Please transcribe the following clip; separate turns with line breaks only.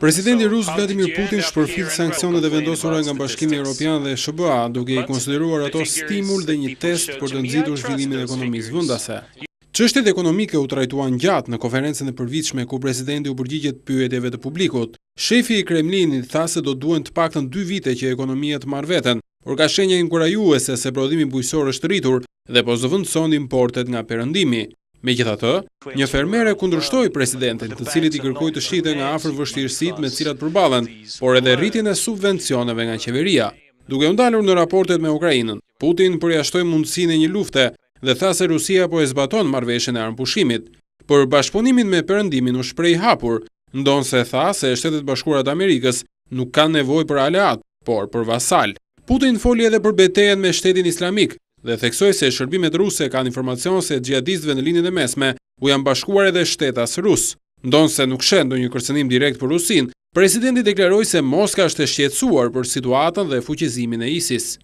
Presidenti rus Vladimir Putin shpërfil sanksionet e vendosura nga Bashkimi Evropian dhe SBA, duke i konsideruar ato stimul dhe një test për të nxitur zhvillimin e ekonomisë vendase. Çështjet ekonomike u trajtuan gjatë në konferencën e përvitshme ku presidenti u përgjigjet pyetjeve të publikut. Shefi i Kremlinit tha se do duhen të paktën 2 vite që ekonomia të marrë veten, por ka shenja inkurajuese se prodhimi bujqësor është rritur dhe po zëvendëson importet nga perëndimi. Megjithatë, një fermere kundërshtoi presidentin, të cilit i kërkoi të shite nga afër vështirësitë me të cilat përballen, por edhe rritjen e subvencioneve nga qeveria. Duke u ndalur në raportet me Ukrainën, Putin përjashtoi mundësinë e një lufte dhe tha se Rusia po e zbaton marrëveshjen e armëpushimit. Për bashkëpunimin me perëndimin u shpreh hapur, ndonse tha se Shtetet Bashkuara të Amerikës nuk kanë nevojë për aleat, por për vasal. Putin foli edhe për betejën me Shtetin Islamik dhe theksoi se shërbimet ruse kanë informacion se xhihadistëve në linjën e mesme u janë bashkuar edhe shtetas rus. Ndonse nuk sheh ndonjë kërcënim direkt për Rusinë, presidenti deklaroi se Moska është e shqetësuar për situatën dhe fuqizimin e ISIS.